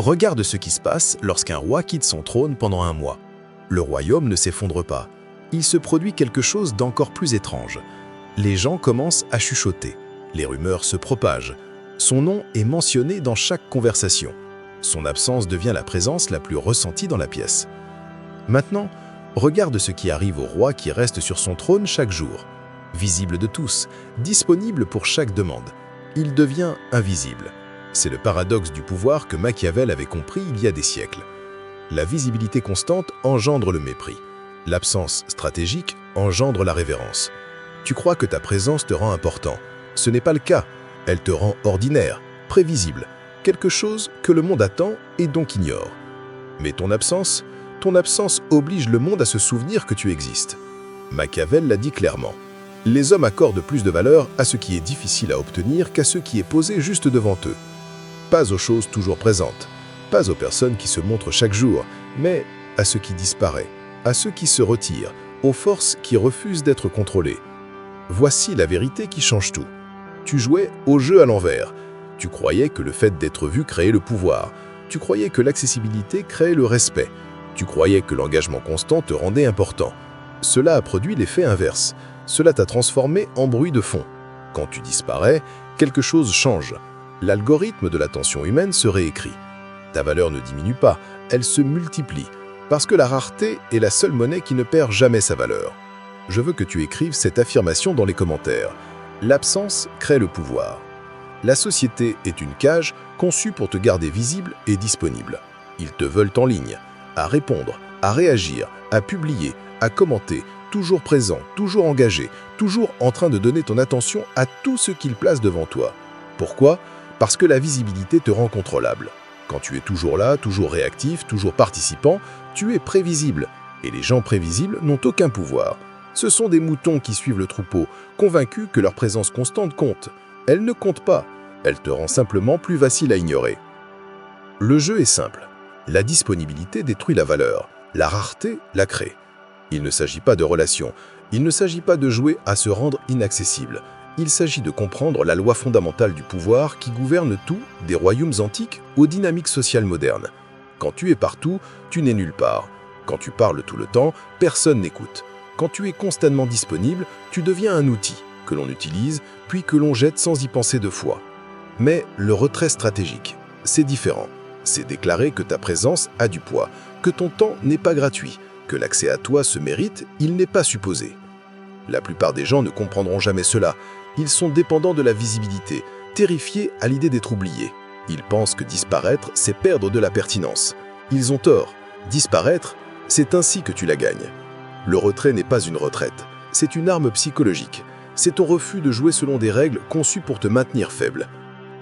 Regarde ce qui se passe lorsqu'un roi quitte son trône pendant un mois. Le royaume ne s'effondre pas. Il se produit quelque chose d'encore plus étrange. Les gens commencent à chuchoter. Les rumeurs se propagent. Son nom est mentionné dans chaque conversation. Son absence devient la présence la plus ressentie dans la pièce. Maintenant, regarde ce qui arrive au roi qui reste sur son trône chaque jour. Visible de tous, disponible pour chaque demande. Il devient invisible. C'est le paradoxe du pouvoir que Machiavel avait compris il y a des siècles. La visibilité constante engendre le mépris. L'absence stratégique engendre la révérence. Tu crois que ta présence te rend important. Ce n'est pas le cas. Elle te rend ordinaire, prévisible, quelque chose que le monde attend et donc ignore. Mais ton absence oblige le monde à se souvenir que tu existes. Machiavel l'a dit clairement. Les hommes accordent plus de valeur à ce qui est difficile à obtenir qu'à ce qui est posé juste devant eux. Pas aux choses toujours présentes, pas aux personnes qui se montrent chaque jour, mais à ce qui disparaît, à ceux qui se retirent, aux forces qui refusent d'être contrôlées. Voici la vérité qui change tout. Tu jouais au jeu à l'envers. Tu croyais que le fait d'être vu créait le pouvoir. Tu croyais que l'accessibilité créait le respect. Tu croyais que l'engagement constant te rendait important. Cela a produit l'effet inverse. Cela t'a transformé en bruit de fond. Quand tu disparais, quelque chose change. L'algorithme de l'attention humaine se réécrit. Ta valeur ne diminue pas, elle se multiplie, parce que la rareté est la seule monnaie qui ne perd jamais sa valeur. Je veux que tu écrives cette affirmation dans les commentaires. L'absence crée le pouvoir. La société est une cage conçue pour te garder visible et disponible. Ils te veulent en ligne, à répondre, à réagir, à publier, à commenter, toujours présent, toujours engagé, toujours en train de donner ton attention à tout ce qu'ils placent devant toi. Pourquoi ? Parce que la visibilité te rend contrôlable. Quand tu es toujours là, toujours réactif, toujours participant, tu es prévisible. Et les gens prévisibles n'ont aucun pouvoir. Ce sont des moutons qui suivent le troupeau, convaincus que leur présence constante compte. Elle ne compte pas. Elle te rend simplement plus facile à ignorer. Le jeu est simple. La disponibilité détruit la valeur. La rareté la crée. Il ne s'agit pas de relation. Il ne s'agit pas de jouer à se rendre inaccessible. Il s'agit de comprendre la loi fondamentale du pouvoir qui gouverne tout, des royaumes antiques aux dynamiques sociales modernes. Quand tu es partout, tu n'es nulle part. Quand tu parles tout le temps, personne n'écoute. Quand tu es constamment disponible, tu deviens un outil que l'on utilise, puis que l'on jette sans y penser deux fois. Mais le retrait stratégique, c'est différent. C'est déclarer que ta présence a du poids, que ton temps n'est pas gratuit, que l'accès à toi se mérite, il n'est pas supposé. La plupart des gens ne comprendront jamais cela. Ils sont dépendants de la visibilité, terrifiés à l'idée d'être oubliés. Ils pensent que disparaître, c'est perdre de la pertinence. Ils ont tort. Disparaître, c'est ainsi que tu la gagnes. Le retrait n'est pas une retraite, c'est une arme psychologique. C'est ton refus de jouer selon des règles conçues pour te maintenir faible.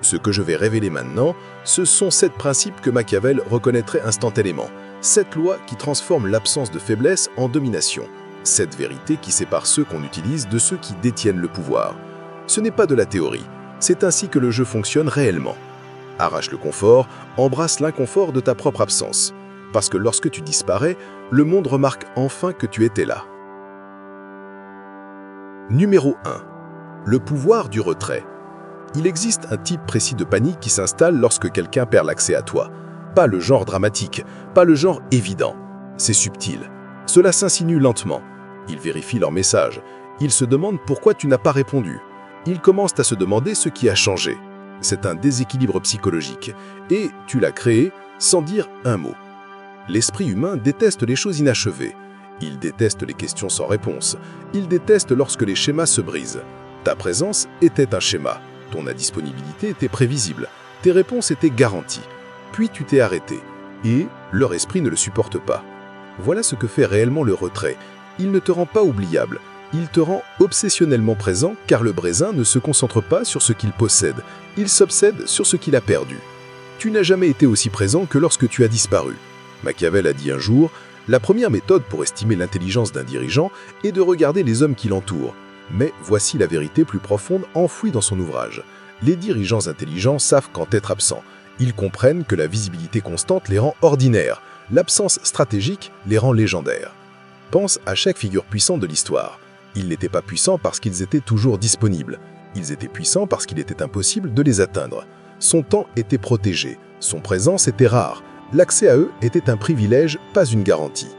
Ce que je vais révéler maintenant, ce sont 7 principes que Machiavel reconnaîtrait instantanément. 7 lois qui transforment l'absence de faiblesse en domination. 7 vérités qui séparent ceux qu'on utilise de ceux qui détiennent le pouvoir. Ce n'est pas de la théorie, c'est ainsi que le jeu fonctionne réellement. Arrache le confort, embrasse l'inconfort de ta propre absence. Parce que lorsque tu disparais, le monde remarque enfin que tu étais là. Numéro 1. Le pouvoir du retrait. Il existe un type précis de panique qui s'installe lorsque quelqu'un perd l'accès à toi. Pas le genre dramatique, pas le genre évident. C'est subtil. Cela s'insinue lentement. Ils vérifient leur message. Ils se demandent pourquoi tu n'as pas répondu. Ils commencent à se demander ce qui a changé. C'est un déséquilibre psychologique. Et tu l'as créé sans dire un mot. L'esprit humain déteste les choses inachevées. Il déteste les questions sans réponse. Il déteste lorsque les schémas se brisent. Ta présence était un schéma. Ton indisponibilité était prévisible. Tes réponses étaient garanties. Puis tu t'es arrêté. Et leur esprit ne le supporte pas. Voilà ce que fait réellement le retrait. Il ne te rend pas oubliable. Il te rend obsessionnellement présent car le brésin ne se concentre pas sur ce qu'il possède. Il s'obsède sur ce qu'il a perdu. Tu n'as jamais été aussi présent que lorsque tu as disparu. Machiavel a dit un jour, la première méthode pour estimer l'intelligence d'un dirigeant est de regarder les hommes qui l'entourent. Mais voici la vérité plus profonde enfouie dans son ouvrage. Les dirigeants intelligents savent quand être absents. Ils comprennent que la visibilité constante les rend ordinaires. L'absence stratégique les rend légendaires. Pense à chaque figure puissante de l'histoire. Ils n'étaient pas puissants parce qu'ils étaient toujours disponibles. Ils étaient puissants parce qu'il était impossible de les atteindre. Son temps était protégé. Son présence était rare. L'accès à eux était un privilège, pas une garantie.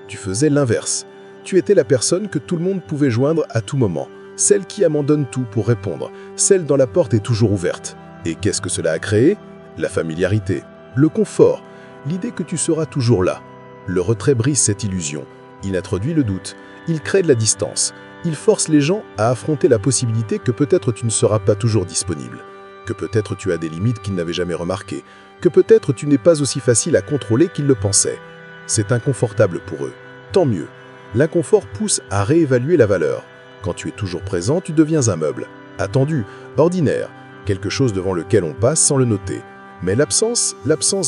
Tu faisais l'inverse. Tu étais la personne que tout le monde pouvait joindre à tout moment, celle qui abandonne tout pour répondre, celle dont la porte est toujours ouverte. Et qu'est-ce que cela a créé? La familiarité, le confort, l'idée que tu seras toujours là. Le retrait brise cette illusion. Il introduit le doute, il crée de la distance, il force les gens à affronter la possibilité que peut-être tu ne seras pas toujours disponible, que peut-être tu as des limites qu'ils n'avaient jamais remarquées, que peut-être tu n'es pas aussi facile à contrôler qu'ils le pensaient. C'est inconfortable pour eux. Tant mieux. L'inconfort pousse à réévaluer la valeur. Quand tu es toujours présent, tu deviens un meuble. Attendu, ordinaire, quelque chose devant lequel on passe sans le noter. Mais l'absence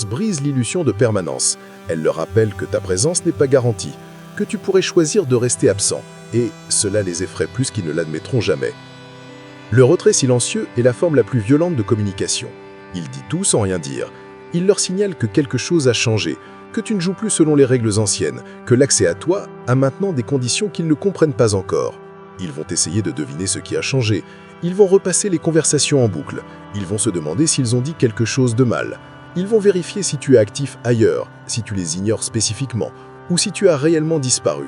brise l'illusion de permanence. Elle leur rappelle que ta présence n'est pas garantie, que tu pourrais choisir de rester absent, et cela les effraie plus qu'ils ne l'admettront jamais. Le retrait silencieux est la forme la plus violente de communication. Il dit tout sans rien dire. Il leur signale que quelque chose a changé, que tu ne joues plus selon les règles anciennes, que l'accès à toi a maintenant des conditions qu'ils ne comprennent pas encore. Ils vont essayer de deviner ce qui a changé. Ils vont repasser les conversations en boucle. Ils vont se demander s'ils ont dit quelque chose de mal. Ils vont vérifier si tu es actif ailleurs, si tu les ignores spécifiquement, ou si tu as réellement disparu.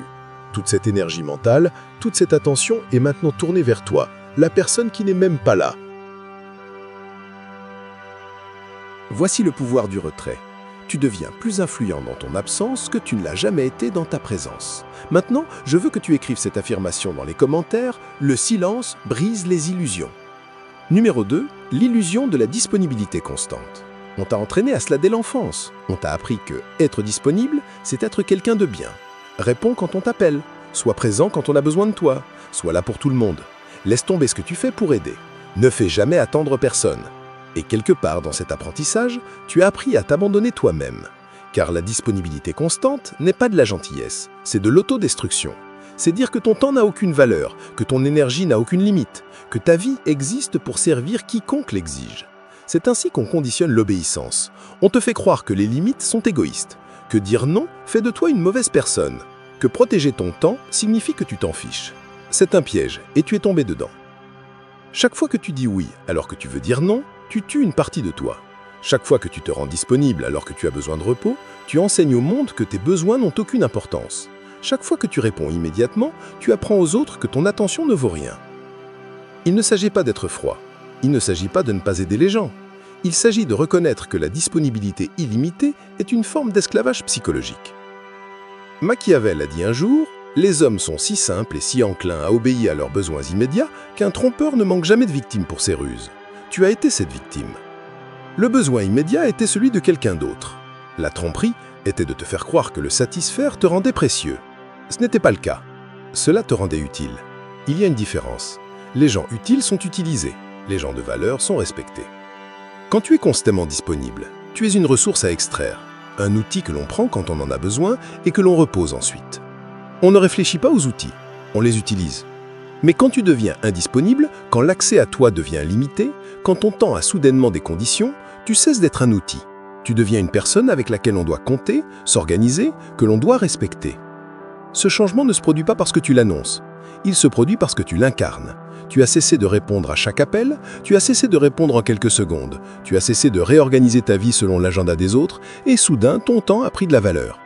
Toute cette énergie mentale, toute cette attention est maintenant tournée vers toi, la personne qui n'est même pas là. Voici le pouvoir du retrait. Tu deviens plus influent dans ton absence que tu ne l'as jamais été dans ta présence. Maintenant, je veux que tu écrives cette affirmation dans les commentaires. Le silence brise les illusions. Numéro 2, l'illusion de la disponibilité constante. On t'a entraîné à cela dès l'enfance. On t'a appris que être disponible, c'est être quelqu'un de bien. Réponds quand on t'appelle. Sois présent quand on a besoin de toi. Sois là pour tout le monde. Laisse tomber ce que tu fais pour aider. Ne fais jamais attendre personne. Et quelque part dans cet apprentissage, tu as appris à t'abandonner toi-même. Car la disponibilité constante n'est pas de la gentillesse, c'est de l'autodestruction. C'est dire que ton temps n'a aucune valeur, que ton énergie n'a aucune limite, que ta vie existe pour servir quiconque l'exige. C'est ainsi qu'on conditionne l'obéissance. On te fait croire que les limites sont égoïstes, que dire non fait de toi une mauvaise personne, que protéger ton temps signifie que tu t'en fiches. C'est un piège et tu es tombé dedans. Chaque fois que tu dis oui alors que tu veux dire non, tu tues une partie de toi. Chaque fois que tu te rends disponible alors que tu as besoin de repos, tu enseignes au monde que tes besoins n'ont aucune importance. Chaque fois que tu réponds immédiatement, tu apprends aux autres que ton attention ne vaut rien. Il ne s'agit pas d'être froid. Il ne s'agit pas de ne pas aider les gens. Il s'agit de reconnaître que la disponibilité illimitée est une forme d'esclavage psychologique. Machiavel a dit un jour « Les hommes sont si simples et si enclins à obéir à leurs besoins immédiats qu'un trompeur ne manque jamais de victimes pour ses ruses. » Tu as été cette victime. Le besoin immédiat était celui de quelqu'un d'autre. La tromperie était de te faire croire que le satisfaire te rendait précieux. Ce n'était pas le cas. Cela te rendait utile. Il y a une différence. Les gens utiles sont utilisés. Les gens de valeur sont respectés. Quand tu es constamment disponible, tu es une ressource à extraire. Un outil que l'on prend quand on en a besoin et que l'on repose ensuite. On ne réfléchit pas aux outils. On les utilise. Mais quand tu deviens indisponible, quand l'accès à toi devient limité, quand ton temps a soudainement des conditions, tu cesses d'être un outil. Tu deviens une personne avec laquelle on doit compter, s'organiser, que l'on doit respecter. Ce changement ne se produit pas parce que tu l'annonces. Il se produit parce que tu l'incarnes. Tu as cessé de répondre à chaque appel, tu as cessé de répondre en quelques secondes, tu as cessé de réorganiser ta vie selon l'agenda des autres, et soudain, ton temps a pris de la valeur.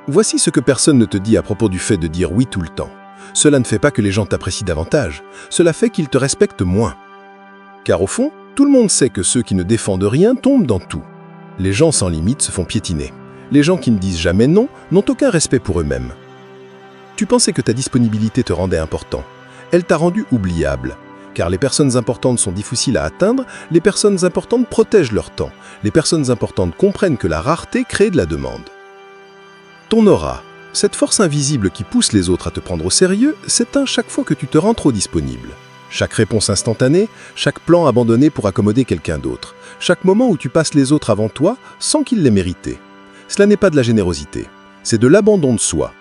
Voici ce que personne ne te dit à propos du fait de dire oui tout le temps. Cela ne fait pas que les gens t'apprécient davantage, cela fait qu'ils te respectent moins. Car au fond, tout le monde sait que ceux qui ne défendent rien tombent dans tout. Les gens sans limite se font piétiner. Les gens qui ne disent jamais non n'ont aucun respect pour eux-mêmes. Tu pensais que ta disponibilité te rendait important. Elle t'a rendu oubliable. Car les personnes importantes sont difficiles à atteindre, les personnes importantes protègent leur temps. Les personnes importantes comprennent que la rareté crée de la demande. Ton aura, cette force invisible qui pousse les autres à te prendre au sérieux, s'éteint chaque fois que tu te rends trop disponible. Chaque réponse instantanée, chaque plan abandonné pour accommoder quelqu'un d'autre, chaque moment où tu passes les autres avant toi sans qu'ils l'aient mérité. Cela n'est pas de la générosité, c'est de l'abandon de soi.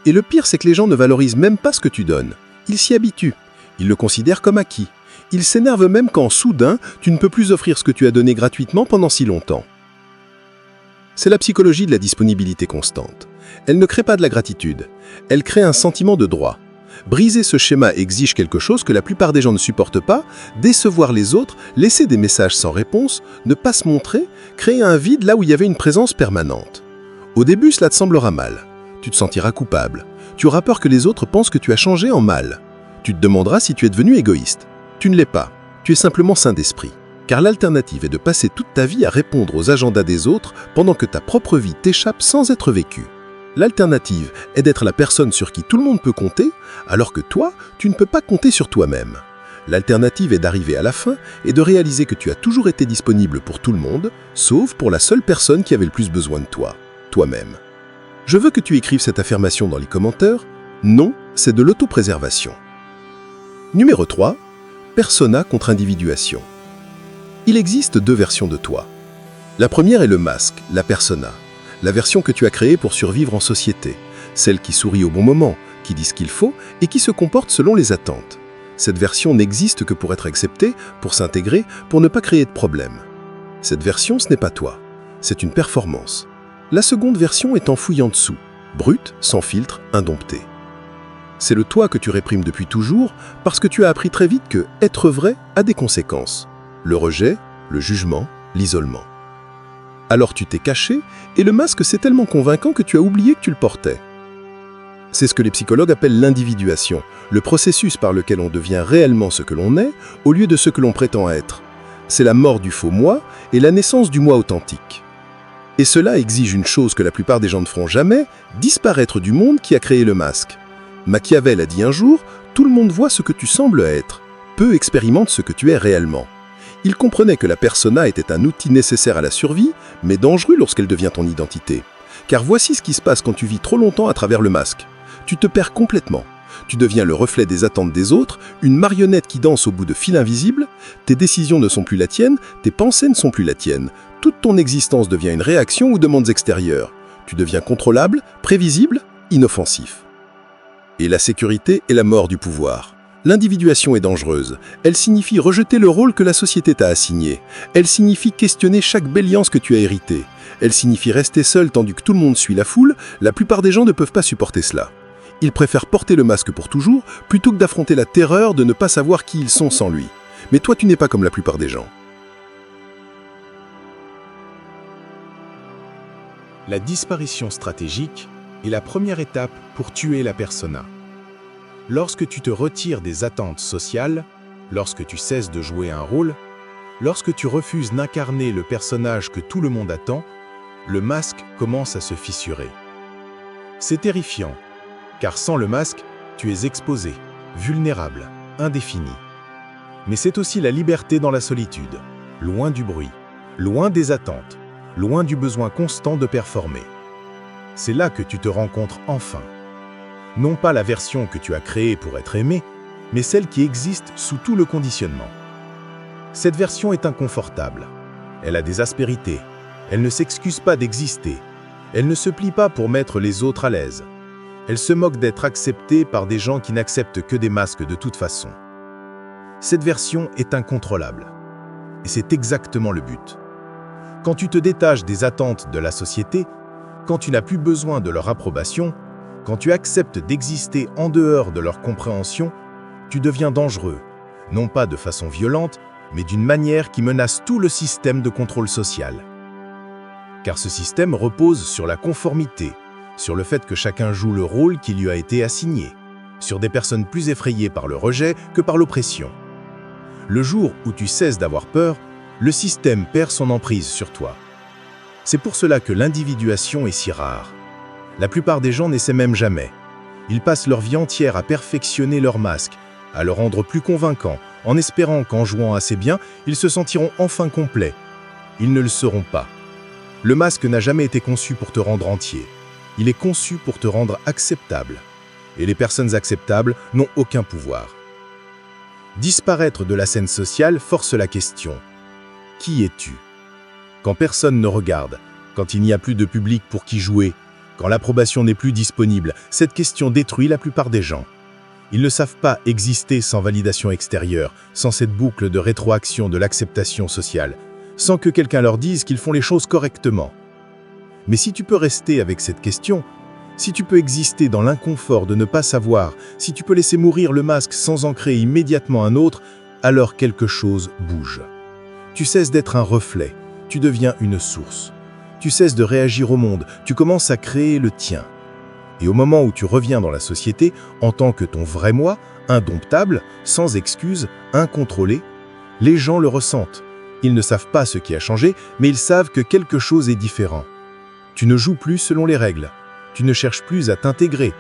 Et le pire, c'est que les gens ne valorisent même pas ce que tu donnes. Ils s'y habituent, ils le considèrent comme acquis. Ils s'énervent même quand, soudain, tu ne peux plus offrir ce que tu as donné gratuitement pendant si longtemps. C'est la psychologie de la disponibilité constante. Elle ne crée pas de la gratitude, elle crée un sentiment de droit. Briser ce schéma exige quelque chose que la plupart des gens ne supportent pas, décevoir les autres, laisser des messages sans réponse, ne pas se montrer, créer un vide là où il y avait une présence permanente. Au début, cela te semblera mal. Tu te sentiras coupable. Tu auras peur que les autres pensent que tu as changé en mal. Tu te demanderas si tu es devenu égoïste. Tu ne l'es pas. Tu es simplement sain d'esprit. Car l'alternative est de passer toute ta vie à répondre aux agendas des autres pendant que ta propre vie t'échappe sans être vécue. L'alternative est d'être la personne sur qui tout le monde peut compter, alors que toi, tu ne peux pas compter sur toi-même. L'alternative est d'arriver à la fin et de réaliser que tu as toujours été disponible pour tout le monde, sauf pour la seule personne qui avait le plus besoin de toi, toi-même. Je veux que tu écrives cette affirmation dans les commentaires. Non, c'est de l'autopréservation. Numéro 3. Persona contre individuation. Il existe 2 versions de toi. La première est le masque, la persona. La version que tu as créée pour survivre en société, celle qui sourit au bon moment, qui dit ce qu'il faut et qui se comporte selon les attentes. Cette version n'existe que pour être acceptée, pour s'intégrer, pour ne pas créer de problème. Cette version, ce n'est pas toi, c'est une performance. La seconde version est enfouie en dessous, brute, sans filtre, indomptée. C'est le toi que tu réprimes depuis toujours parce que tu as appris très vite que être vrai a des conséquences. Le rejet, le jugement, l'isolement. Alors tu t'es caché, et le masque c'est tellement convaincant que tu as oublié que tu le portais. C'est ce que les psychologues appellent l'individuation, le processus par lequel on devient réellement ce que l'on est, au lieu de ce que l'on prétend être. C'est la mort du faux moi et la naissance du moi authentique. Et cela exige une chose que la plupart des gens ne feront jamais, disparaître du monde qui a créé le masque. Machiavel a dit un jour, tout le monde voit ce que tu sembles être, peu expérimente ce que tu es réellement. Il comprenait que la persona était un outil nécessaire à la survie, mais dangereux lorsqu'elle devient ton identité. Car voici ce qui se passe quand tu vis trop longtemps à travers le masque. Tu te perds complètement. Tu deviens le reflet des attentes des autres, une marionnette qui danse au bout de fils invisibles. Tes décisions ne sont plus la tienne, tes pensées ne sont plus la tienne. Toute ton existence devient une réaction aux demandes extérieures. Tu deviens contrôlable, prévisible, inoffensif. Et la sécurité est la mort du pouvoir. L'individuation est dangereuse. Elle signifie rejeter le rôle que la société t'a assigné. Elle signifie questionner chaque béliance que tu as héritée. Elle signifie rester seul tandis que tout le monde suit la foule. La plupart des gens ne peuvent pas supporter cela. Ils préfèrent porter le masque pour toujours plutôt que d'affronter la terreur de ne pas savoir qui ils sont sans lui. Mais toi, tu n'es pas comme la plupart des gens. La disparition stratégique est la première étape pour tuer la persona. Lorsque tu te retires des attentes sociales, lorsque tu cesses de jouer un rôle, lorsque tu refuses d'incarner le personnage que tout le monde attend, le masque commence à se fissurer. C'est terrifiant, car sans le masque, tu es exposé, vulnérable, indéfini. Mais c'est aussi la liberté dans la solitude, loin du bruit, loin des attentes, loin du besoin constant de performer. C'est là que tu te rencontres enfin. Non pas la version que tu as créée pour être aimée, mais celle qui existe sous tout le conditionnement. Cette version est inconfortable. Elle a des aspérités. Elle ne s'excuse pas d'exister. Elle ne se plie pas pour mettre les autres à l'aise. Elle se moque d'être acceptée par des gens qui n'acceptent que des masques de toute façon. Cette version est incontrôlable. Et c'est exactement le but. Quand tu te détaches des attentes de la société, quand tu n'as plus besoin de leur approbation, quand tu acceptes d'exister en dehors de leur compréhension, tu deviens dangereux, non pas de façon violente, mais d'une manière qui menace tout le système de contrôle social. Car ce système repose sur la conformité, sur le fait que chacun joue le rôle qui lui a été assigné, sur des personnes plus effrayées par le rejet que par l'oppression. Le jour où tu cesses d'avoir peur, le système perd son emprise sur toi. C'est pour cela que l'individuation est si rare. La plupart des gens n'essaient même jamais. Ils passent leur vie entière à perfectionner leur masque, à le rendre plus convaincant, en espérant qu'en jouant assez bien, ils se sentiront enfin complets. Ils ne le seront pas. Le masque n'a jamais été conçu pour te rendre entier. Il est conçu pour te rendre acceptable. Et les personnes acceptables n'ont aucun pouvoir. Disparaître de la scène sociale force la question. Qui es-tu? Quand personne ne regarde, quand il n'y a plus de public pour qui jouer, quand l'approbation n'est plus disponible, cette question détruit la plupart des gens. Ils ne savent pas exister sans validation extérieure, sans cette boucle de rétroaction de l'acceptation sociale, sans que quelqu'un leur dise qu'ils font les choses correctement. Mais si tu peux rester avec cette question, Si tu peux exister dans l'inconfort de ne pas savoir, si tu peux laisser mourir le masque sans en créer immédiatement un autre, alors quelque chose bouge. Tu cesses d'être un reflet, tu deviens une source. Tu cesses de réagir au monde, tu commences à créer le tien. Et au moment où tu reviens dans la société, en tant que ton vrai moi, indomptable, sans excuse, incontrôlé, les gens le ressentent. Ils ne savent pas ce qui a changé, mais ils savent que quelque chose est différent. Tu ne joues plus selon les règles. Tu ne cherches plus à t'intégrer.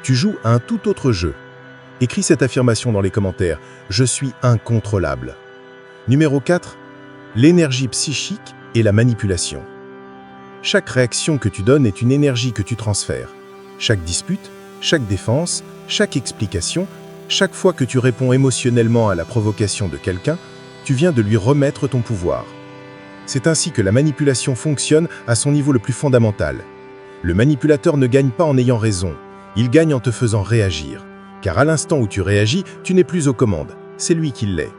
Tu joues à un tout autre jeu. Écris cette affirmation dans les commentaires. Je suis incontrôlable. Numéro 4. L'énergie psychique et la manipulation. Chaque réaction que tu donnes est une énergie que tu transfères. Chaque dispute, chaque défense, chaque explication, chaque fois que tu réponds émotionnellement à la provocation de quelqu'un, tu viens de lui remettre ton pouvoir. C'est ainsi que la manipulation fonctionne à son niveau le plus fondamental. Le manipulateur ne gagne pas en ayant raison, il gagne en te faisant réagir. Car à l'instant où tu réagis, tu n'es plus aux commandes, c'est lui qui l'est.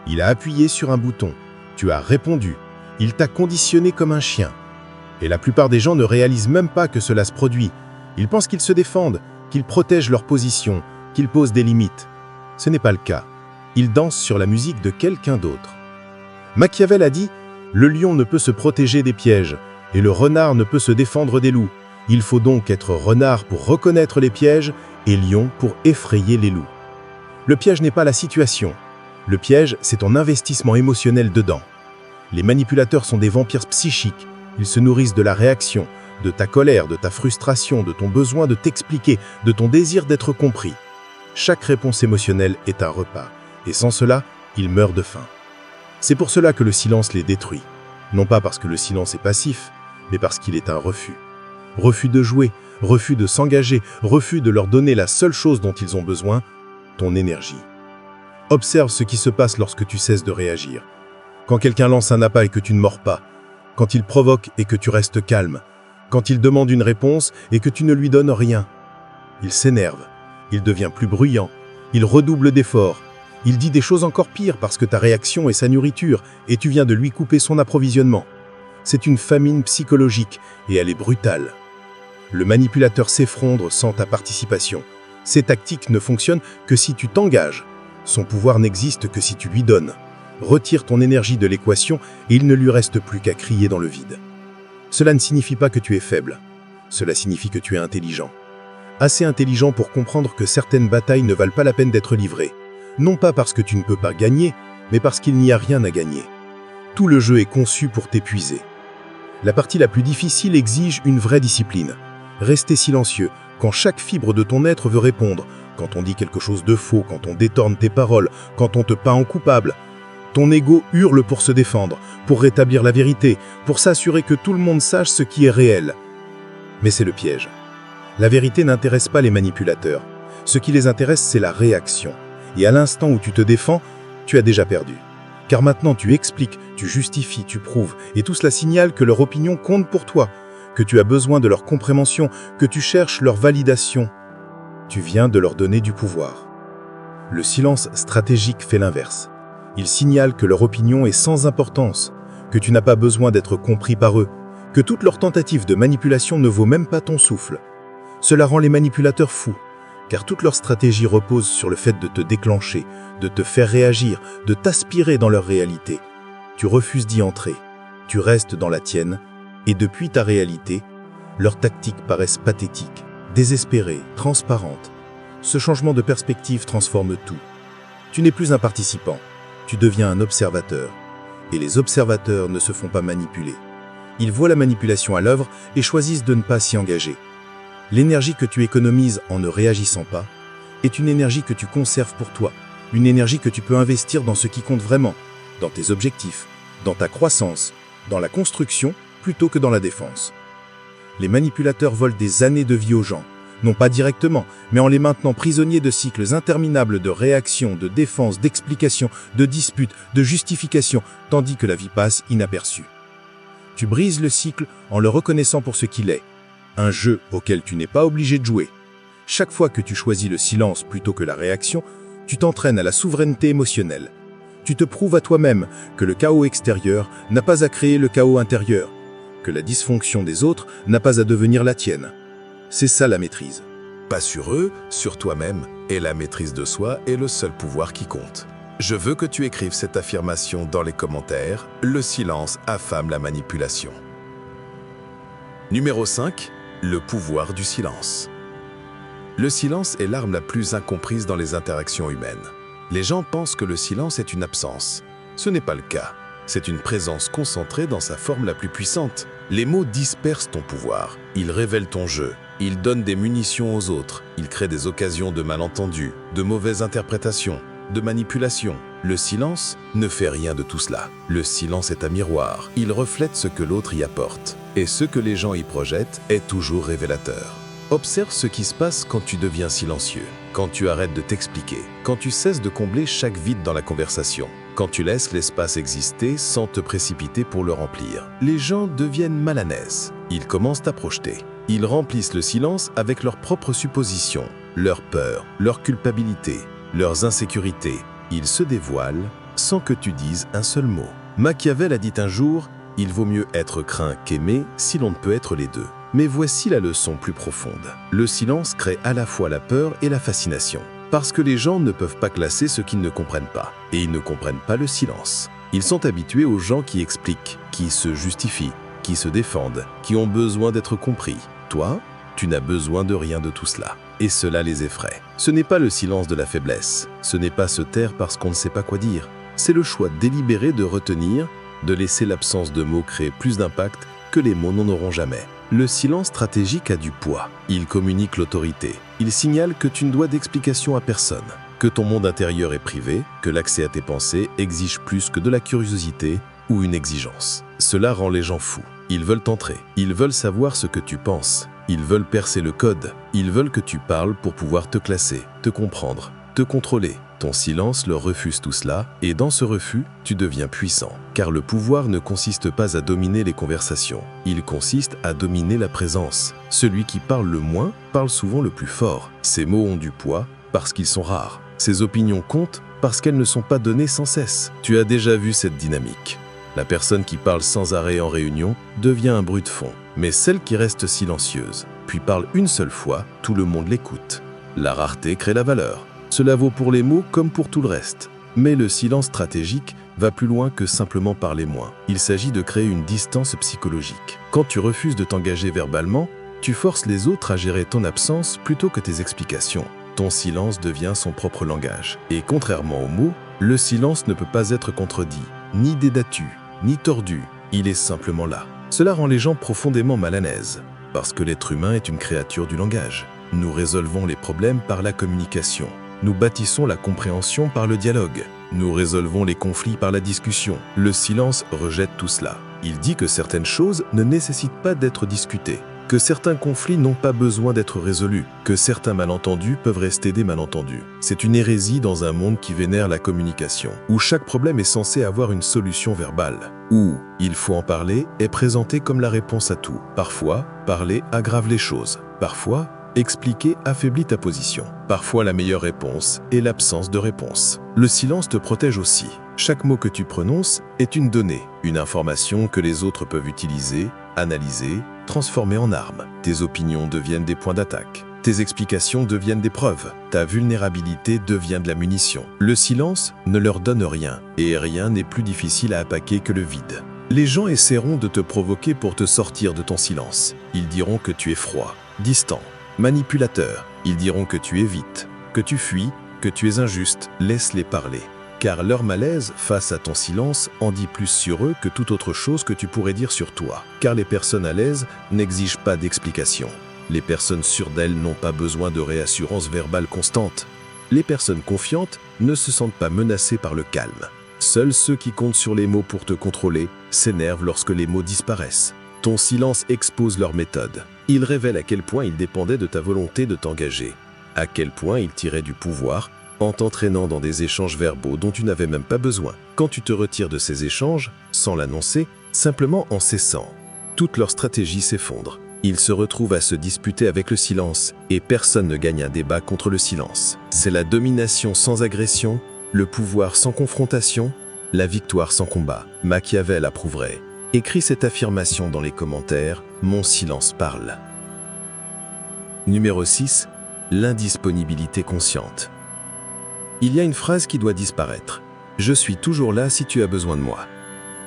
Il a appuyé sur un bouton, tu as répondu, il t'a conditionné comme un chien. Et la plupart des gens ne réalisent même pas que cela se produit. Ils pensent qu'ils se défendent, qu'ils protègent leur position, qu'ils posent des limites. Ce n'est pas le cas. Ils dansent sur la musique de quelqu'un d'autre. Machiavel a dit « Le lion ne peut se protéger des pièges, et le renard ne peut se défendre des loups. Il faut donc être renard pour reconnaître les pièges et lion pour effrayer les loups. » Le piège n'est pas la situation. Le piège, c'est ton investissement émotionnel dedans. Les manipulateurs sont des vampires psychiques. Ils se nourrissent de la réaction, de ta colère, de ta frustration, de ton besoin de t'expliquer, de ton désir d'être compris. Chaque réponse émotionnelle est un repas, et sans cela, ils meurent de faim. C'est pour cela que le silence les détruit. Non pas parce que le silence est passif, mais parce qu'il est un refus. Refus de jouer, refus de s'engager, refus de leur donner la seule chose dont ils ont besoin, ton énergie. Observe ce qui se passe lorsque tu cesses de réagir. Quand quelqu'un lance un appât et que tu ne mords pas, quand il provoque et que tu restes calme, quand il demande une réponse et que tu ne lui donnes rien. Il s'énerve, il devient plus bruyant, il redouble d'efforts, il dit des choses encore pires parce que ta réaction est sa nourriture et tu viens de lui couper son approvisionnement. C'est une famine psychologique et elle est brutale. Le manipulateur s'effondre sans ta participation. Ces tactiques ne fonctionnent que si tu t'engages. Son pouvoir n'existe que si tu lui donnes. Retire ton énergie de l'équation et il ne lui reste plus qu'à crier dans le vide. Cela ne signifie pas que tu es faible. Cela signifie que tu es intelligent. Assez intelligent pour comprendre que certaines batailles ne valent pas la peine d'être livrées. Non pas parce que tu ne peux pas gagner, mais parce qu'il n'y a rien à gagner. Tout le jeu est conçu pour t'épuiser. La partie la plus difficile exige une vraie discipline. Rester silencieux quand chaque fibre de ton être veut répondre, quand on dit quelque chose de faux, quand on détourne tes paroles, quand on te peint en coupable. Ton ego hurle pour se défendre, pour rétablir la vérité, pour s'assurer que tout le monde sache ce qui est réel. Mais c'est le piège. La vérité n'intéresse pas les manipulateurs. Ce qui les intéresse, c'est la réaction. Et à l'instant où tu te défends, tu as déjà perdu. Car maintenant tu expliques, tu justifies, tu prouves, et tout cela signale que leur opinion compte pour toi, que tu as besoin de leur compréhension, que tu cherches leur validation. Tu viens de leur donner du pouvoir. Le silence stratégique fait l'inverse. Il signale que leur opinion est sans importance, que tu n'as pas besoin d'être compris par eux, que toute leur tentative de manipulation ne vaut même pas ton souffle. Cela rend les manipulateurs fous, car toute leur stratégie repose sur le fait de te déclencher, de te faire réagir, de t'aspirer dans leur réalité. Tu refuses d'y entrer, tu restes dans la tienne, et depuis ta réalité, leurs tactiques paraissent pathétiques, désespérées, transparentes. Ce changement de perspective transforme tout. Tu n'es plus un participant. Tu deviens un observateur. Et les observateurs ne se font pas manipuler. Ils voient la manipulation à l'œuvre et choisissent de ne pas s'y engager. L'énergie que tu économises en ne réagissant pas est une énergie que tu conserves pour toi, une énergie que tu peux investir dans ce qui compte vraiment, dans tes objectifs, dans ta croissance, dans la construction plutôt que dans la défense. Les manipulateurs volent des années de vie aux gens, non pas directement, mais en les maintenant prisonniers de cycles interminables de réactions, de défense, d'explications, de disputes, de justifications, tandis que la vie passe inaperçue. Tu brises le cycle en le reconnaissant pour ce qu'il est, un jeu auquel tu n'es pas obligé de jouer. Chaque fois que tu choisis le silence plutôt que la réaction, tu t'entraînes à la souveraineté émotionnelle. Tu te prouves à toi-même que le chaos extérieur n'a pas à créer le chaos intérieur, que la dysfonction des autres n'a pas à devenir la tienne. C'est ça la maîtrise. Pas sur eux, sur toi-même, et la maîtrise de soi est le seul pouvoir qui compte. Je veux que tu écrives cette affirmation dans les commentaires. Le silence affame la manipulation. Numéro 5. Le pouvoir du silence. Le silence est l'arme la plus incomprise dans les interactions humaines. Les gens pensent que le silence est une absence. Ce n'est pas le cas. C'est une présence concentrée dans sa forme la plus puissante. Les mots dispersent ton pouvoir. Ils révèlent ton jeu. Ils donnent des munitions aux autres. Ils créent des occasions de malentendus, de mauvaises interprétations, de manipulation. Le silence ne fait rien de tout cela. Le silence est un miroir. Il reflète ce que l'autre y apporte. Et ce que les gens y projettent est toujours révélateur. Observe ce qui se passe quand tu deviens silencieux, quand tu arrêtes de t'expliquer, quand tu cesses de combler chaque vide dans la conversation, quand tu laisses l'espace exister sans te précipiter pour le remplir. Les gens deviennent mal à l'aise. Ils commencent à projeter. Ils remplissent le silence avec leurs propres suppositions, leurs peurs, leur culpabilité, leurs insécurités. Ils se dévoilent sans que tu dises un seul mot. Machiavel a dit un jour « Il vaut mieux être craint qu'aimé si l'on ne peut être les deux ». Mais voici la leçon plus profonde. Le silence crée à la fois la peur et la fascination. Parce que les gens ne peuvent pas classer ce qu'ils ne comprennent pas. Et ils ne comprennent pas le silence. Ils sont habitués aux gens qui expliquent, qui se justifient, qui se défendent, qui ont besoin d'être compris. Toi, tu n'as besoin de rien de tout cela. Et cela les effraie. Ce n'est pas le silence de la faiblesse. Ce n'est pas se taire parce qu'on ne sait pas quoi dire. C'est le choix délibéré de retenir, de laisser l'absence de mots créer plus d'impact que les mots n'en auront jamais. Le silence stratégique a du poids. Il communique l'autorité. Il signale que tu ne dois d'explication à personne, que ton monde intérieur est privé, que l'accès à tes pensées exige plus que de la curiosité ou une exigence. Cela rend les gens fous. Ils veulent entrer. Ils veulent savoir ce que tu penses. Ils veulent percer le code. Ils veulent que tu parles pour pouvoir te classer, te comprendre, te contrôler. Ton silence leur refuse tout cela, et dans ce refus, tu deviens puissant. Car le pouvoir ne consiste pas à dominer les conversations, il consiste à dominer la présence. Celui qui parle le moins parle souvent le plus fort. Ces mots ont du poids parce qu'ils sont rares. Ces opinions comptent parce qu'elles ne sont pas données sans cesse. Tu as déjà vu cette dynamique. La personne qui parle sans arrêt en réunion devient un bruit de fond, mais celle qui reste silencieuse, puis parle une seule fois, tout le monde l'écoute. La rareté crée la valeur. Cela vaut pour les mots comme pour tout le reste. Mais le silence stratégique va plus loin que simplement parler moins. Il s'agit de créer une distance psychologique. Quand tu refuses de t'engager verbalement, tu forces les autres à gérer ton absence plutôt que tes explications. Ton silence devient son propre langage. Et contrairement aux mots, le silence ne peut pas être contredit, ni débattu, ni tordu. Il est simplement là. Cela rend les gens profondément mal à l'aise, parce que l'être humain est une créature du langage. Nous résolvons les problèmes par la communication. Nous bâtissons la compréhension par le dialogue. Nous résolvons les conflits par la discussion. Le silence rejette tout cela. Il dit que certaines choses ne nécessitent pas d'être discutées, que certains conflits n'ont pas besoin d'être résolus, que certains malentendus peuvent rester des malentendus. C'est une hérésie dans un monde qui vénère la communication, où chaque problème est censé avoir une solution verbale, où il faut en parler est présenté comme la réponse à tout. Parfois, parler aggrave les choses. Parfois, expliquer affaiblit ta position. Parfois, la meilleure réponse est l'absence de réponse. Le silence te protège aussi. Chaque mot que tu prononces est une donnée, une information que les autres peuvent utiliser, analyser, transformer en arme. Tes opinions deviennent des points d'attaque. Tes explications deviennent des preuves. Ta vulnérabilité devient de la munition. Le silence ne leur donne rien, et rien n'est plus difficile à attaquer que le vide. Les gens essaieront de te provoquer pour te sortir de ton silence. Ils diront que tu es froid, distant, manipulateur. Ils diront que tu évites, que tu fuis, que tu es injuste. Laisse-les parler. Car leur malaise face à ton silence en dit plus sur eux que toute autre chose que tu pourrais dire sur toi. Car les personnes à l'aise n'exigent pas d'explication. Les personnes sûres d'elles n'ont pas besoin de réassurance verbale constante. Les personnes confiantes ne se sentent pas menacées par le calme. Seuls ceux qui comptent sur les mots pour te contrôler s'énervent lorsque les mots disparaissent. Ton silence expose leur méthode. Il révèle à quel point ils dépendaient de ta volonté de t'engager, à quel point ils tiraient du pouvoir en t'entraînant dans des échanges verbaux dont tu n'avais même pas besoin. Quand tu te retires de ces échanges, sans l'annoncer, simplement en cessant, toute leur stratégie s'effondre. Ils se retrouvent à se disputer avec le silence, et personne ne gagne un débat contre le silence. C'est la domination sans agression, le pouvoir sans confrontation, la victoire sans combat. Machiavel approuverait. Écris cette affirmation dans les commentaires, mon silence parle. Numéro 6. L'indisponibilité consciente. Il y a une phrase qui doit disparaître. Je suis toujours là si tu as besoin de moi.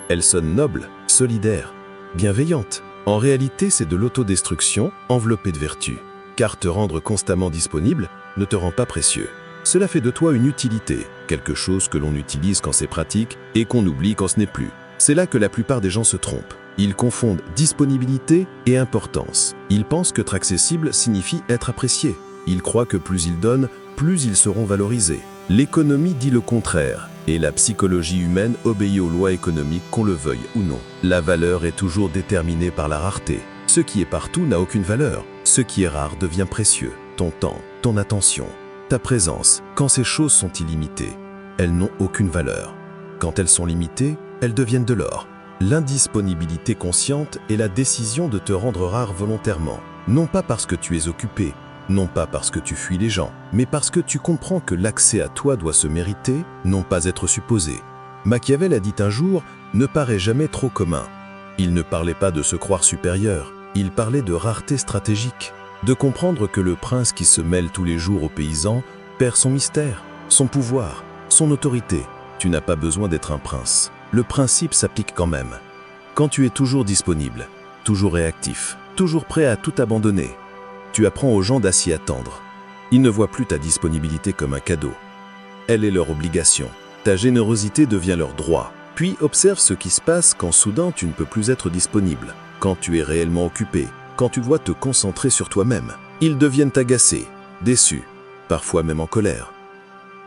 Elle sonne noble, solidaire, bienveillante. En réalité, c'est de l'autodestruction enveloppée de vertu. Car te rendre constamment disponible ne te rend pas précieux. Cela fait de toi une utilité, quelque chose que l'on utilise quand c'est pratique et qu'on oublie quand ce n'est plus. C'est là que la plupart des gens se trompent. Ils confondent disponibilité et importance. Ils pensent qu'être accessible signifie être apprécié. Ils croient que plus ils donnent, plus ils seront valorisés. L'économie dit le contraire, et la psychologie humaine obéit aux lois économiques qu'on le veuille ou non. La valeur est toujours déterminée par la rareté. Ce qui est partout n'a aucune valeur. Ce qui est rare devient précieux. Ton temps, ton attention, ta présence. Quand ces choses sont illimitées, elles n'ont aucune valeur. Quand elles sont limitées, elles deviennent de l'or. L'indisponibilité consciente est la décision de te rendre rare volontairement. Non pas parce que tu es occupé, non pas parce que tu fuis les gens, mais parce que tu comprends que l'accès à toi doit se mériter, non pas être supposé. Machiavel a dit un jour « Ne paraît jamais trop commun ». Il ne parlait pas de se croire supérieur, il parlait de rareté stratégique, de comprendre que le prince qui se mêle tous les jours aux paysans perd son mystère, son pouvoir, son autorité. Tu n'as pas besoin d'être un prince. Le principe s'applique quand même. Quand tu es toujours disponible, toujours réactif, toujours prêt à tout abandonner, tu apprends aux gens à s'y attendre. Ils ne voient plus ta disponibilité comme un cadeau. Elle est leur obligation. Ta générosité devient leur droit. Puis observe ce qui se passe quand soudain tu ne peux plus être disponible, quand tu es réellement occupé, quand tu dois te concentrer sur toi-même. Ils deviennent agacés, déçus, parfois même en colère.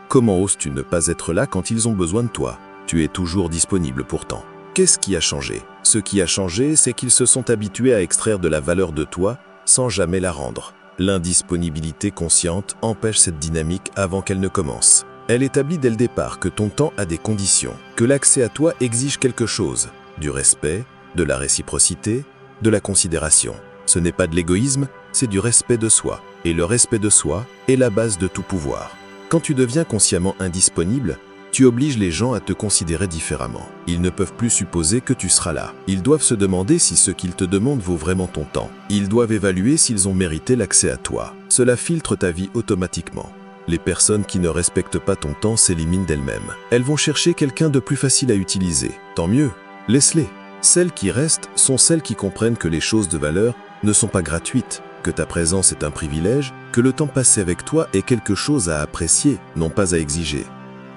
Comment oses-tu ne pas être là quand ils ont besoin de toi? Tu es toujours disponible pourtant. Qu'est-ce qui a changé? Ce qui a changé, c'est qu'ils se sont habitués à extraire de la valeur de toi sans jamais la rendre. L'indisponibilité consciente empêche cette dynamique avant qu'elle ne commence. Elle établit dès le départ que ton temps a des conditions, que l'accès à toi exige quelque chose, du respect, de la réciprocité, de la considération. Ce n'est pas de l'égoïsme, c'est du respect de soi. Et le respect de soi est la base de tout pouvoir. Quand tu deviens consciemment indisponible, tu obliges les gens à te considérer différemment. Ils ne peuvent plus supposer que tu seras là. Ils doivent se demander si ce qu'ils te demandent vaut vraiment ton temps. Ils doivent évaluer s'ils ont mérité l'accès à toi. Cela filtre ta vie automatiquement. Les personnes qui ne respectent pas ton temps s'éliminent d'elles-mêmes. Elles vont chercher quelqu'un de plus facile à utiliser. Tant mieux, laisse-les. Celles qui restent sont celles qui comprennent que les choses de valeur ne sont pas gratuites, que ta présence est un privilège, que le temps passé avec toi est quelque chose à apprécier, non pas à exiger.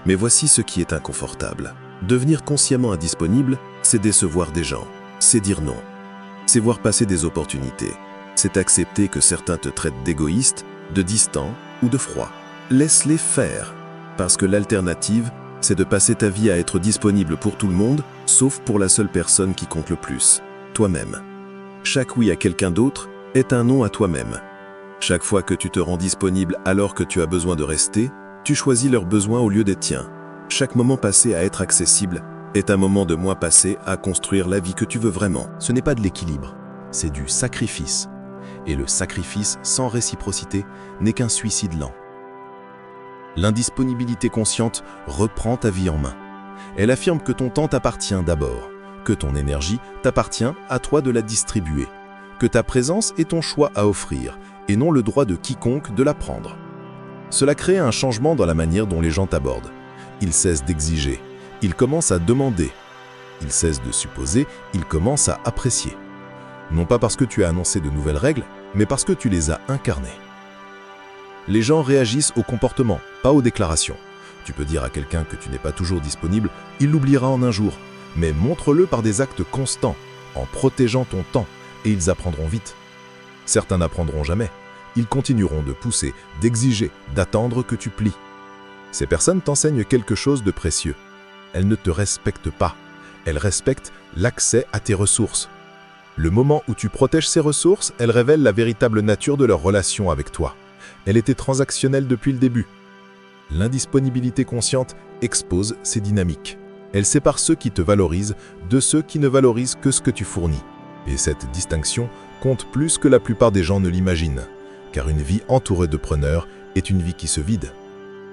Mais voici ce qui est inconfortable. Devenir consciemment indisponible, c'est décevoir des gens. C'est dire non. C'est voir passer des opportunités. C'est accepter que certains te traitent d'égoïste, de distant ou de froid. Laisse-les faire. Parce que l'alternative, c'est de passer ta vie à être disponible pour tout le monde, sauf pour la seule personne qui compte le plus, toi-même. Chaque oui à quelqu'un d'autre est un non à toi-même. Chaque fois que tu te rends disponible alors que tu as besoin de rester, tu choisis leurs besoins au lieu des tiens. Chaque moment passé à être accessible est un moment de moins passé à construire la vie que tu veux vraiment. Ce n'est pas de l'équilibre, c'est du sacrifice. Et le sacrifice sans réciprocité n'est qu'un suicide lent. L'indisponibilité consciente reprend ta vie en main. Elle affirme que ton temps t'appartient d'abord, que ton énergie t'appartient à toi de la distribuer, que ta présence est ton choix à offrir et non le droit de quiconque de la prendre. Cela crée un changement dans la manière dont les gens t'abordent. Ils cessent d'exiger, ils commencent à demander. Ils cessent de supposer, ils commencent à apprécier. Non pas parce que tu as annoncé de nouvelles règles, mais parce que tu les as incarnées. Les gens réagissent au comportement, pas aux déclarations. Tu peux dire à quelqu'un que tu n'es pas toujours disponible, il l'oubliera en un jour. Mais montre-le par des actes constants, en protégeant ton temps, et ils apprendront vite. Certains n'apprendront jamais. Ils continueront de pousser, d'exiger, d'attendre que tu plies. Ces personnes t'enseignent quelque chose de précieux. Elles ne te respectent pas. Elles respectent l'accès à tes ressources. Le moment où tu protèges ces ressources, elles révèlent la véritable nature de leur relation avec toi. Elle était transactionnelle depuis le début. L'indisponibilité consciente expose ces dynamiques. Elle sépare ceux qui te valorisent de ceux qui ne valorisent que ce que tu fournis. Et cette distinction compte plus que la plupart des gens ne l'imaginent. Car une vie entourée de preneurs est une vie qui se vide.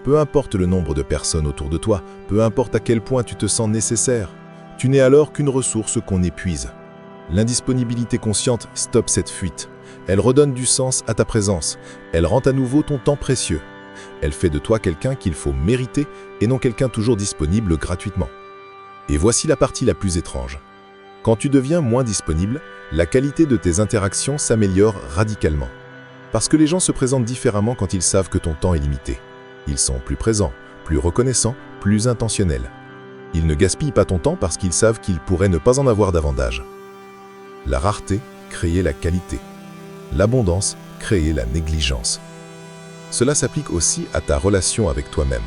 Peu importe le nombre de personnes autour de toi, peu importe à quel point tu te sens nécessaire, tu n'es alors qu'une ressource qu'on épuise. L'indisponibilité consciente stoppe cette fuite. Elle redonne du sens à ta présence. Elle rend à nouveau ton temps précieux. Elle fait de toi quelqu'un qu'il faut mériter et non quelqu'un toujours disponible gratuitement. Et voici la partie la plus étrange. Quand tu deviens moins disponible, la qualité de tes interactions s'améliore radicalement. Parce que les gens se présentent différemment quand ils savent que ton temps est limité. Ils sont plus présents, plus reconnaissants, plus intentionnels. Ils ne gaspillent pas ton temps parce qu'ils savent qu'ils pourraient ne pas en avoir davantage. La rareté crée la qualité. L'abondance crée la négligence. Cela s'applique aussi à ta relation avec toi-même.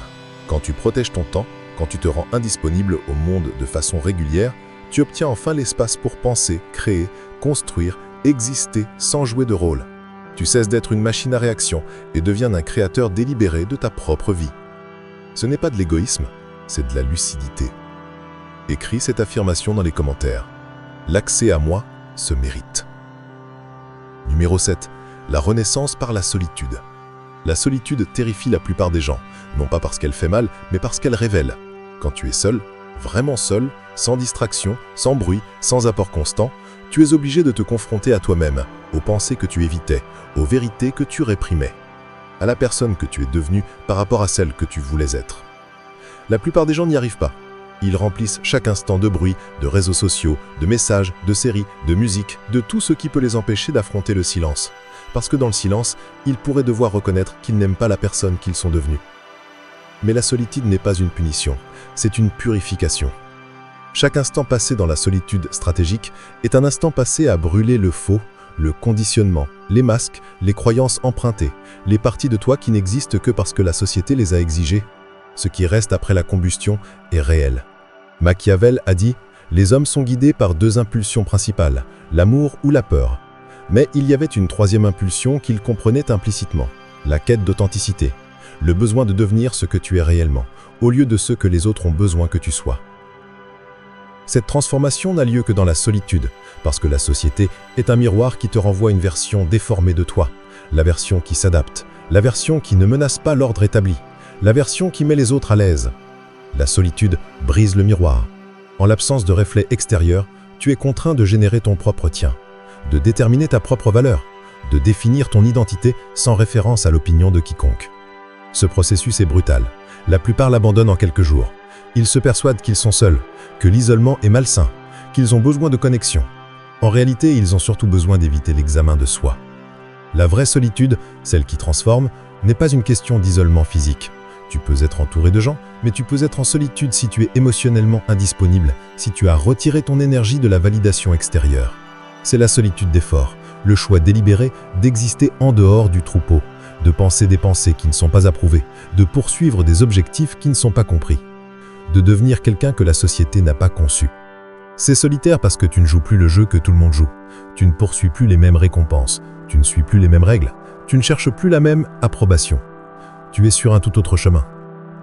Quand tu protèges ton temps, quand tu te rends indisponible au monde de façon régulière, tu obtiens enfin l'espace pour penser, créer, construire, exister sans jouer de rôle. Tu cesses d'être une machine à réaction et deviens un créateur délibéré de ta propre vie. Ce n'est pas de l'égoïsme, c'est de la lucidité. Écris cette affirmation dans les commentaires. L'accès à moi se mérite. Numéro 7. La renaissance par la solitude. La solitude terrifie la plupart des gens, non pas parce qu'elle fait mal, mais parce qu'elle révèle. Quand tu es seul, vraiment seul, sans distraction, sans bruit, sans apport constant, tu es obligé de te confronter à toi-même, aux pensées que tu évitais, aux vérités que tu réprimais, à la personne que tu es devenue par rapport à celle que tu voulais être. La plupart des gens n'y arrivent pas. Ils remplissent chaque instant de bruit, de réseaux sociaux, de messages, de séries, de musique, de tout ce qui peut les empêcher d'affronter le silence. Parce que dans le silence, ils pourraient devoir reconnaître qu'ils n'aiment pas la personne qu'ils sont devenus. Mais la solitude n'est pas une punition, c'est une purification. Chaque instant passé dans la solitude stratégique est un instant passé à brûler le faux, le conditionnement, les masques, les croyances empruntées, les parties de toi qui n'existent que parce que la société les a exigées. Ce qui reste après la combustion est réel. Machiavel a dit « Les hommes sont guidés par deux impulsions principales, l'amour ou la peur. » Mais il y avait une troisième impulsion qu'ils comprenaient implicitement, la quête d'authenticité, le besoin de devenir ce que tu es réellement, au lieu de ce que les autres ont besoin que tu sois. Cette transformation n'a lieu que dans la solitude, parce que la société est un miroir qui te renvoie une version déformée de toi, la version qui s'adapte, la version qui ne menace pas l'ordre établi, la version qui met les autres à l'aise. La solitude brise le miroir. En l'absence de reflet extérieur, tu es contraint de générer ton propre tien, de déterminer ta propre valeur, de définir ton identité sans référence à l'opinion de quiconque. Ce processus est brutal. La plupart l'abandonnent en quelques jours. Ils se persuadent qu'ils sont seuls, que l'isolement est malsain, qu'ils ont besoin de connexion. En réalité, ils ont surtout besoin d'éviter l'examen de soi. La vraie solitude, celle qui transforme, n'est pas une question d'isolement physique. Tu peux être entouré de gens, mais tu peux être en solitude si tu es émotionnellement indisponible, si tu as retiré ton énergie de la validation extérieure. C'est la solitude des forts, le choix délibéré d'exister en dehors du troupeau, de penser des pensées qui ne sont pas approuvées, de poursuivre des objectifs qui ne sont pas compris, de devenir quelqu'un que la société n'a pas conçu. C'est solitaire parce que tu ne joues plus le jeu que tout le monde joue. Tu ne poursuis plus les mêmes récompenses, tu ne suis plus les mêmes règles, tu ne cherches plus la même approbation. Tu es sur un tout autre chemin.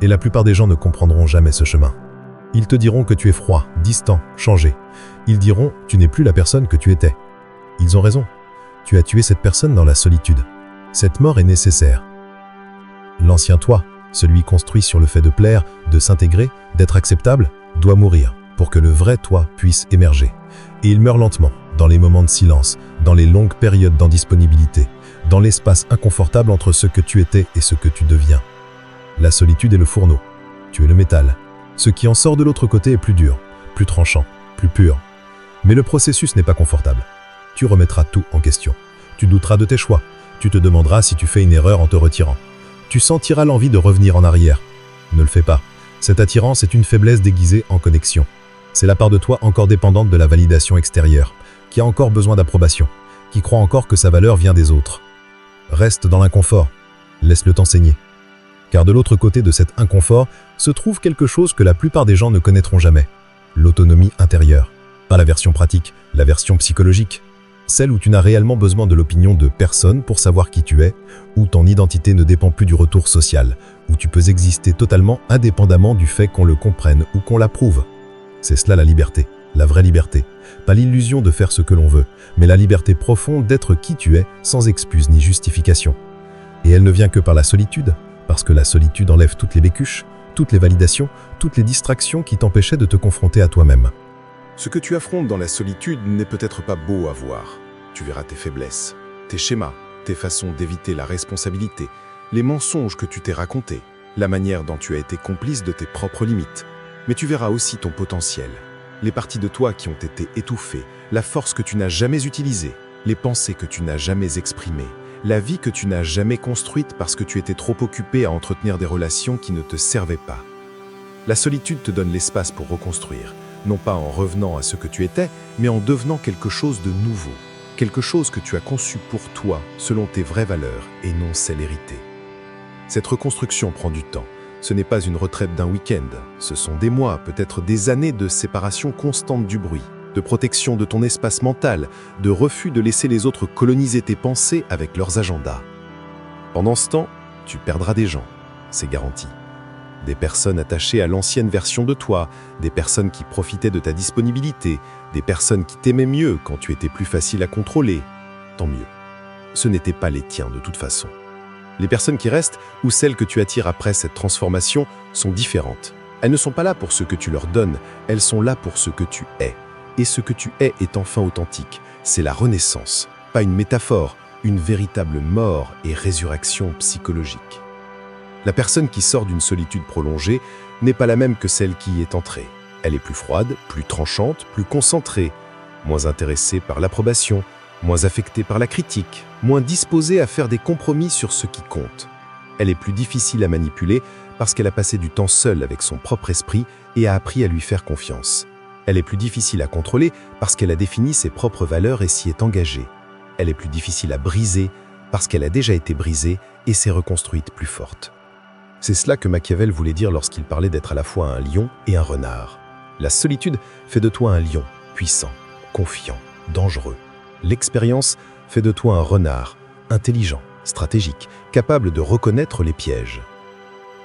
Et la plupart des gens ne comprendront jamais ce chemin. Ils te diront que tu es froid, distant, changé. Ils diront « tu n'es plus la personne que tu étais ». Ils ont raison. Tu as tué cette personne dans la solitude. Cette mort est nécessaire. L'ancien toi, celui construit sur le fait de plaire, de s'intégrer, d'être acceptable, doit mourir pour que le vrai toi puisse émerger. Et il meurt lentement, dans les moments de silence, dans les longues périodes d'indisponibilité, dans l'espace inconfortable entre ce que tu étais et ce que tu deviens. La solitude est le fourneau. Tu es le métal. Ce qui en sort de l'autre côté est plus dur, plus tranchant, plus pur. Mais le processus n'est pas confortable. Tu remettras tout en question. Tu douteras de tes choix. Tu te demanderas si tu fais une erreur en te retirant. Tu sentiras l'envie de revenir en arrière. Ne le fais pas. Cette attirance est une faiblesse déguisée en connexion. C'est la part de toi encore dépendante de la validation extérieure, qui a encore besoin d'approbation, qui croit encore que sa valeur vient des autres. Reste dans l'inconfort. Laisse-le t'enseigner. Car de l'autre côté de cet inconfort se trouve quelque chose que la plupart des gens ne connaîtront jamais. L'autonomie intérieure. Pas la version pratique, la version psychologique. Celle où tu n'as réellement besoin de l'opinion de personne pour savoir qui tu es, où ton identité ne dépend plus du retour social, où tu peux exister totalement indépendamment du fait qu'on le comprenne ou qu'on l'approuve. C'est cela la liberté, la vraie liberté. Pas l'illusion de faire ce que l'on veut, mais la liberté profonde d'être qui tu es, sans excuse ni justification. Et elle ne vient que par la solitude, parce que la solitude enlève toutes les bécuches, toutes les validations, toutes les distractions qui t'empêchaient de te confronter à toi-même. Ce que tu affrontes dans la solitude n'est peut-être pas beau à voir. Tu verras tes faiblesses, tes schémas, tes façons d'éviter la responsabilité, les mensonges que tu t'es racontés, la manière dont tu as été complice de tes propres limites. Mais tu verras aussi ton potentiel, les parties de toi qui ont été étouffées, la force que tu n'as jamais utilisée, les pensées que tu n'as jamais exprimées, la vie que tu n'as jamais construite parce que tu étais trop occupé à entretenir des relations qui ne te servaient pas. La solitude te donne l'espace pour reconstruire, non pas en revenant à ce que tu étais, mais en devenant quelque chose de nouveau, quelque chose que tu as conçu pour toi, selon tes vraies valeurs et non celles héritées. Cette reconstruction prend du temps. Ce n'est pas une retraite d'un week-end, ce sont des mois, peut-être des années de séparation constante du bruit, de protection de ton espace mental, de refus de laisser les autres coloniser tes pensées avec leurs agendas. Pendant ce temps, tu perdras des gens, c'est garanti. Des personnes attachées à l'ancienne version de toi, des personnes qui profitaient de ta disponibilité, des personnes qui t'aimaient mieux quand tu étais plus facile à contrôler. Tant mieux. Ce n'étaient pas les tiens de toute façon. Les personnes qui restent, ou celles que tu attires après cette transformation, sont différentes. Elles ne sont pas là pour ce que tu leur donnes, elles sont là pour ce que tu es. Et ce que tu es est enfin authentique. C'est la renaissance, pas une métaphore, une véritable mort et résurrection psychologique. La personne qui sort d'une solitude prolongée n'est pas la même que celle qui y est entrée. Elle est plus froide, plus tranchante, plus concentrée, moins intéressée par l'approbation, moins affectée par la critique, moins disposée à faire des compromis sur ce qui compte. Elle est plus difficile à manipuler parce qu'elle a passé du temps seule avec son propre esprit et a appris à lui faire confiance. Elle est plus difficile à contrôler parce qu'elle a défini ses propres valeurs et s'y est engagée. Elle est plus difficile à briser parce qu'elle a déjà été brisée et s'est reconstruite plus forte. C'est cela que Machiavel voulait dire lorsqu'il parlait d'être à la fois un lion et un renard. La solitude fait de toi un lion, puissant, confiant, dangereux. L'expérience fait de toi un renard, intelligent, stratégique, capable de reconnaître les pièges.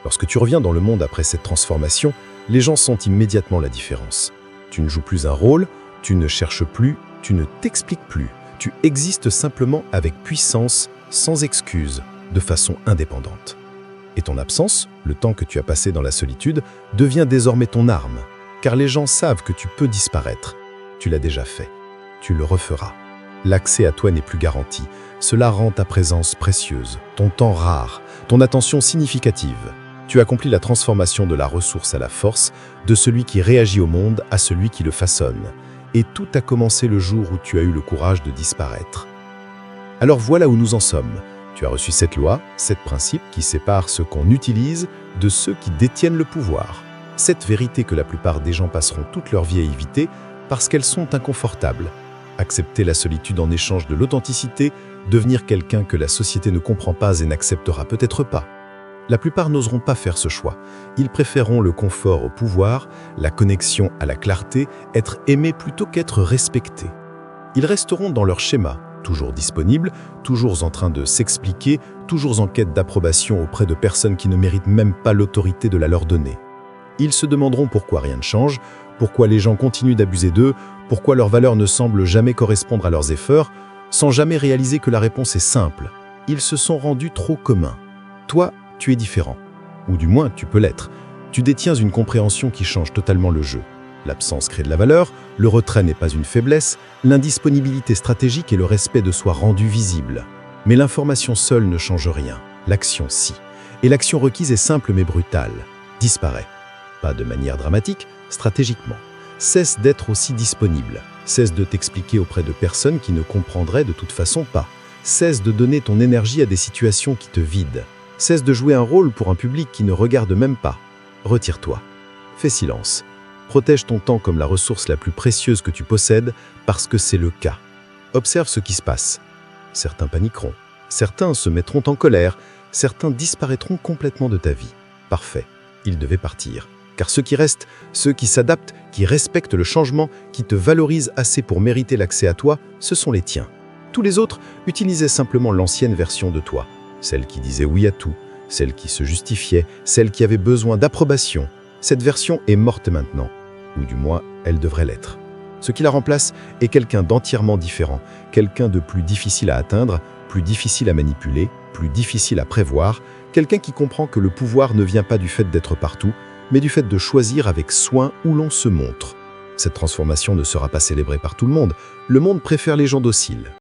Lorsque tu reviens dans le monde après cette transformation, les gens sentent immédiatement la différence. Tu ne joues plus un rôle, tu ne cherches plus, tu ne t'expliques plus. Tu existes simplement avec puissance, sans excuse, de façon indépendante. Et ton absence, le temps que tu as passé dans la solitude, devient désormais ton arme, car les gens savent que tu peux disparaître. Tu l'as déjà fait. Tu le referas. L'accès à toi n'est plus garanti. Cela rend ta présence précieuse, ton temps rare, ton attention significative. Tu accomplis la transformation de la ressource à la force, de celui qui réagit au monde à celui qui le façonne. Et tout a commencé le jour où tu as eu le courage de disparaître. Alors voilà où nous en sommes. Tu as reçu cette loi, sept principes qui séparent ceux qu'on utilise de ceux qui détiennent le pouvoir. Cette vérité que la plupart des gens passeront toute leur vie à éviter parce qu'elles sont inconfortables. Accepter la solitude en échange de l'authenticité, devenir quelqu'un que la société ne comprend pas et n'acceptera peut-être pas. La plupart n'oseront pas faire ce choix. Ils préféreront le confort au pouvoir, la connexion à la clarté, être aimés plutôt qu'être respectés. Ils resteront dans leur schéma, toujours disponibles, toujours en train de s'expliquer, toujours en quête d'approbation auprès de personnes qui ne méritent même pas l'autorité de la leur donner. Ils se demanderont pourquoi rien ne change, pourquoi les gens continuent d'abuser d'eux, pourquoi leurs valeurs ne semblent jamais correspondre à leurs efforts, sans jamais réaliser que la réponse est simple. Ils se sont rendus trop communs. Toi, tu es différent. Ou du moins, tu peux l'être. Tu détiens une compréhension qui change totalement le jeu. L'absence crée de la valeur, le retrait n'est pas une faiblesse, l'indisponibilité stratégique et le respect de soi rendu visible. Mais l'information seule ne change rien, l'action si. Et l'action requise est simple mais brutale. Disparaît. Pas de manière dramatique, stratégiquement. Cesse d'être aussi disponible. Cesse de t'expliquer auprès de personnes qui ne comprendraient de toute façon pas. Cesse de donner ton énergie à des situations qui te vident. Cesse de jouer un rôle pour un public qui ne regarde même pas. Retire-toi. Fais silence. Protège ton temps comme la ressource la plus précieuse que tu possèdes parce que c'est le cas. Observe ce qui se passe. Certains paniqueront. Certains se mettront en colère. Certains disparaîtront complètement de ta vie. Parfait. Ils devaient partir. Car ceux qui restent, ceux qui s'adaptent, qui respectent le changement, qui te valorisent assez pour mériter l'accès à toi, ce sont les tiens. Tous les autres utilisaient simplement l'ancienne version de toi. Celle qui disait oui à tout, celle qui se justifiait, celle qui avait besoin d'approbation. Cette version est morte maintenant. Ou du moins, elle devrait l'être. Ce qui la remplace est quelqu'un d'entièrement différent, quelqu'un de plus difficile à atteindre, plus difficile à manipuler, plus difficile à prévoir, quelqu'un qui comprend que le pouvoir ne vient pas du fait d'être partout, mais du fait de choisir avec soin où l'on se montre. Cette transformation ne sera pas célébrée par tout le monde préfère les gens dociles.